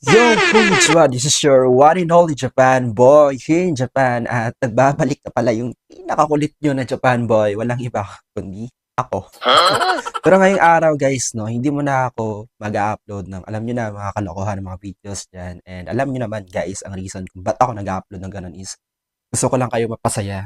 Yo, konnichiwa, this is your one and only Japan boy here in Japan at nagbabalik na pala yung pinakakulit nyo na Japan boy, walang iba kundi ako. Pero ngayong araw guys, no, hindi mo na ako mag-upload ng, alam nyo na, mga kalokohan ng mga videos dyan. And alam nyo naman guys, ang reason kung ba't ako nag-upload ng ganun is gusto ko lang kayo mapasaya.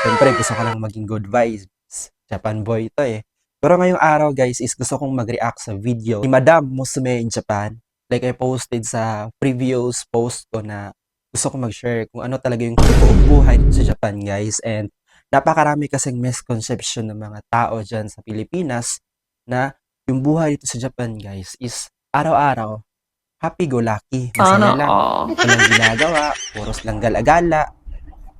Siyempre, gusto ko lang maging good vibes. Japan boy ito eh. Pero ngayong araw guys is gusto kong mag-react sa video ni Madam Musume in Japan. Like I posted sa previous post ko na gusto ko mag-share kung ano talaga yung totoong buhay dito sa Japan guys. And napakarami kasing misconception ng mga tao dyan sa Pilipinas na yung buhay dito sa Japan guys is araw-araw happy-go-lucky, masaya lang, walang ginagawa, puros lang gala-gala.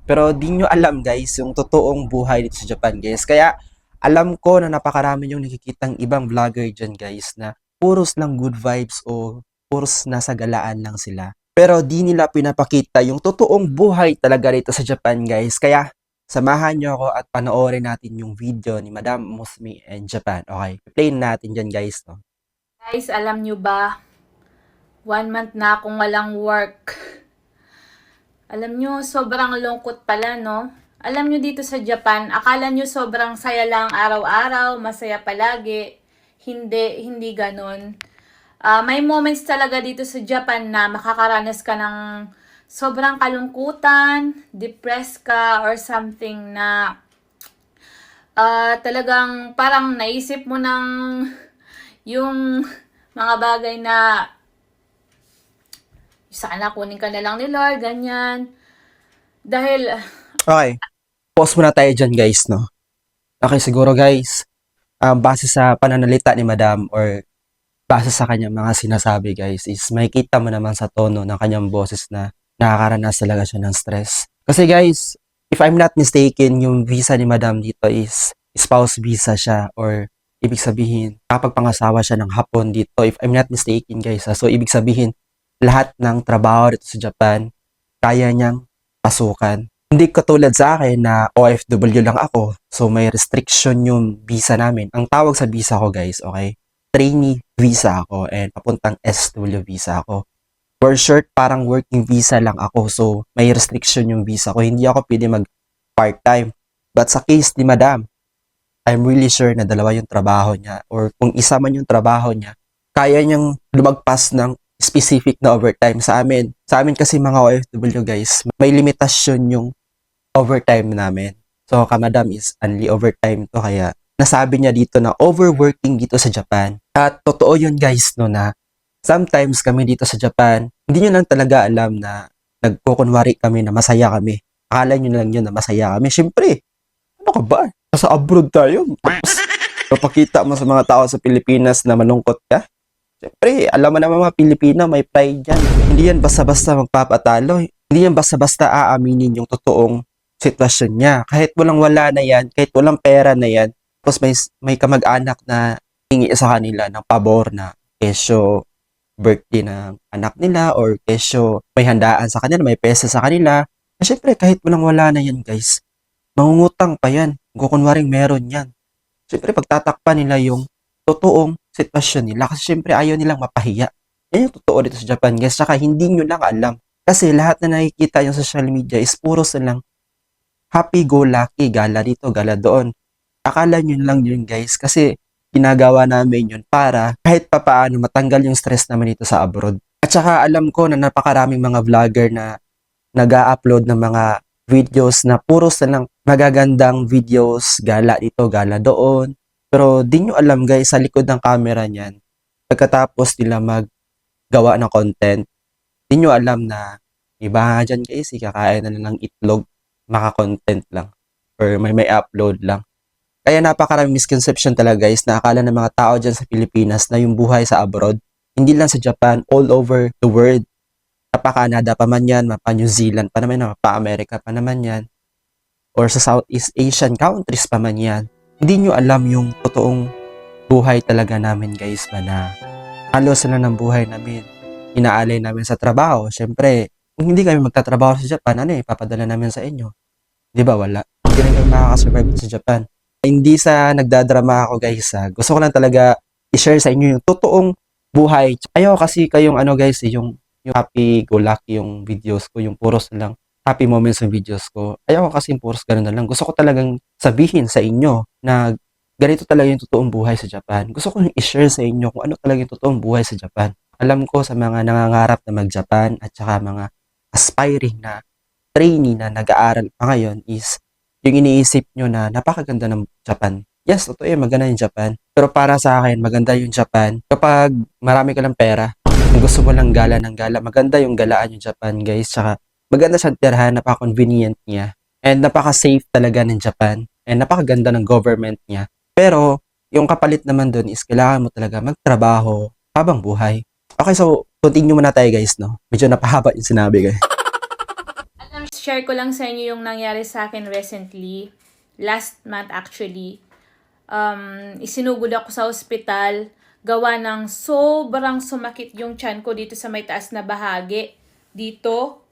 Pero di nyo alam guys yung totoong buhay dito sa Japan guys. Kaya alam ko na napakarami yung nakikitang ibang vlogger dyan guys na puros lang good vibes o puros nasa galaan lang sila. Pero di nila pinapakita yung totoong buhay talaga rito sa Japan guys. Kaya samahan nyo ako at panoorin natin yung video ni Madam Musume in Japan. Okay, play natin dyan guys. No? Guys, alam nyo ba, 1 month na akong walang work. Alam nyo, sobrang lungkot pala, no? Alam nyo dito sa Japan, akala nyo sobrang saya lang araw-araw, masaya palagi. Hindi ganon. May moments talaga dito sa Japan na makakaranas ka ng sobrang kalungkutan, depressed ka, or something na talagang parang naisip mo ng yung mga bagay na sana kunin ka na lang ni Lord, ganyan. Dahil, Okay, pause muna tayo dyan guys. No? Okay, siguro guys, base sa pananalita ni Madam or base sa kanyang mga sinasabi guys is makikita mo naman sa tono ng kanyang boses na nakakaranas talaga siya ng stress. Kasi guys, if I'm not mistaken, yung visa ni Madam dito is spouse visa siya or ibig sabihin, kapag pangasawa siya ng Hapon dito, if I'm not mistaken guys. So ibig sabihin, lahat ng trabaho dito sa Japan, kaya niyang pasukan. Hindi katulad sa akin na OFW lang ako. So may restriction yung visa namin. Ang tawag sa visa ko guys, okay? Trainee visa ako and papuntang SW visa ako. For short, parang working visa lang ako. So may restriction yung visa ko. Hindi ako pwede mag part-time. But sa case ni Madam, I'm really sure na dalawa yung trabaho niya or kung isa man yung trabaho niya, kaya niyang lumagpas ng specific na overtime sa amin. Sa amin kasi mga OFW guys, may limitasyon yung overtime namin. So, kamadam is only overtime to kaya nasabi niya dito na overworking dito sa Japan. At totoo yun guys no na sometimes kami dito sa Japan, hindi nyo lang talaga alam na nagkukunwari kami na masaya kami. Akala nyo lang yun na masaya kami. Siyempre, ano ka ba? Nasa abroad tayo. Tapos, papakita mo sa mga tao sa Pilipinas na malungkot ka. Siyempre, alam mo naman mga Pilipino, may pride yan. Hindi yan basta-basta magpapatalo. Hindi yan basta-basta aaminin yung totoong sitwasyon niya. Kahit walang wala na yan, kahit walang pera na yan, tapos may kamag-anak na hingi sa kanila ng pabor na kesyo birthday ng anak nila or kesyo may handaan sa kanila, may pesa sa kanila. Siyempre, kahit walang wala na yan guys, mangungutang pa yan. Kung kunwaring meron yan. Siyempre, pagtatakpan nila yung totoong sitwasyon nila kasi syempre ayaw nilang mapahiya. Yan yung totoo dito sa Japan guys. Saka hindi nyo lang alam. Kasi lahat na nakikita yung social media is puros na lang happy-go-lucky. Gala dito, gala doon. Akala nyo lang yun guys. Kasi ginagawa namin yun para kahit papaano matanggal yung stress naman dito sa abroad. At saka alam ko na napakaraming mga vlogger na nag-a-upload ng mga videos na puros na lang magagandang videos. Gala dito, gala doon. Pero di nyo alam guys, sa likod ng camera niyan, pagkatapos nila maggawa ng content, di nyo alam na iba dyan guys, kakain na lang ng itlog, maka-content lang, or may upload lang. Kaya napakaraming misconception talaga guys, na akala ng mga tao dyan sa Pilipinas na yung buhay sa abroad, hindi lang sa Japan, all over the world. Mapa-Canada pa man yan, mapa-New Zealand pa naman yan, mapa-America pa naman yan, or sa Southeast Asian countries pa man yan. Hindi nyo alam yung totoong buhay talaga namin guys ba na halos na ng buhay namin inaalay namin sa trabaho. Siyempre, kung hindi kami magtatrabaho sa Japan, ipapadala namin sa inyo? Di ba wala? Hindi rin kami makakasurvive sa Japan. Hindi sa nagdadrama ako guys. Gusto ko lang talaga i-share sa inyo yung totoong buhay. Ayaw kasi kayong ano guys, yung happy go lucky yung videos ko, yung puros na lang happy moments yung videos ko. Ayaw ko kasi yung puros ganun na lang. Gusto ko talagang sabihin sa inyo na ganito talaga yung totoong buhay sa Japan. Gusto ko i-share sa inyo kung ano talaga yung totoong buhay sa Japan. Alam ko sa mga nangangarap na mag-Japan at saka mga aspiring na trainee na nag-aaral pa ngayon is yung iniisip nyo na napakaganda ng Japan. Yes, totoo yun, maganda yung Japan. Pero para sa akin, maganda yung Japan kapag marami ka ng pera. Kung gusto mo lang gala ng gala, maganda yung galaan yung Japan, guys. Tsaka maganda siyang tirahan, napaka-convenient niya. And napaka-safe talaga ng Japan. And napakaganda ng government niya. Pero, yung kapalit naman dun is kailangan mo talaga magtrabaho habang buhay. Okay, so, continue muna tayo guys, no? Medyo napahaba yung sinabi, guys. Share ko lang sa inyo yung nangyari sa akin recently. Last month actually. Isinugod ako sa ospital. Gawa ng sobrang sumakit yung tiyan ko dito sa may taas na bahagi. Dito.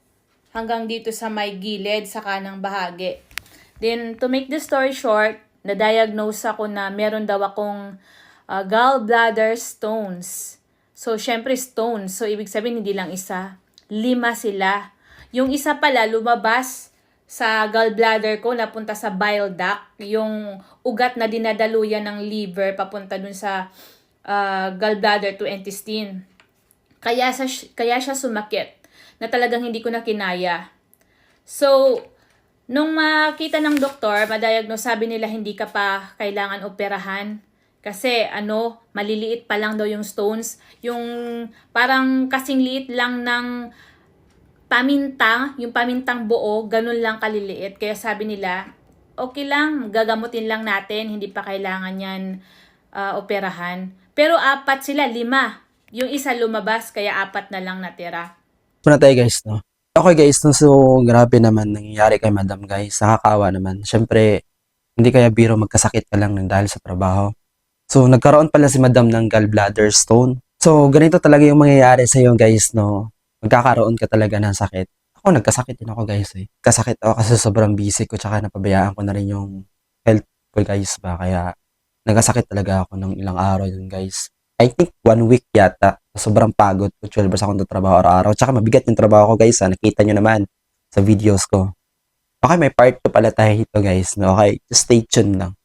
Hanggang dito sa may gilid sa kanang bahagi. Then, to make the story short, na-diagnose ako na meron daw akong gallbladder stones. So, syempre stones. So, ibig sabihin, hindi lang isa. 5 sila. Yung isa pala, lumabas sa gallbladder ko, napunta sa bile duct. Yung ugat na dinadaluyan ng liver, papunta dun sa gallbladder to intestine. Kaya siya sumakit, na talagang hindi ko na kinaya. So, nung makita ng doktor, ma-diagnose, sabi nila hindi ka pa kailangan operahan. Kasi maliliit pa lang daw yung stones. Yung parang kasing liit lang ng paminta, yung pamintang buo, ganun lang kaliliit. Kaya sabi nila, okay lang, gagamutin lang natin, hindi pa kailangan yan operahan. Pero 4 sila, 5. Yung isa lumabas, kaya 4 na lang natira. Muna tayo guys, no? Okay guys, no? So grabe naman nangyayari kay madam guys. Nakakaawa naman. Syempre, hindi kaya biro magkasakit ka lang ng dahil sa trabaho. So nagkaroon pala si madam ng gallbladder stone. So ganito talaga yung mangyayari sa iyo guys, no? Magkakaroon ka talaga ng sakit. Ako, nagkasakit din ako guys eh. Kasakit ako kasi sobrang busy ko tsaka napabayaan ko na rin yung health ko guys ba. Kaya nagkasakit talaga ako ng ilang araw yun guys. I think 1 week yata. Sobrang pagod ko. 12 hours akong trabaho araw-araw. Tsaka mabigat yung trabaho ko guys. Nakita nyo naman sa videos ko. Okay, may part 2 pala tayo dito guys. No? Okay, just stay tuned lang.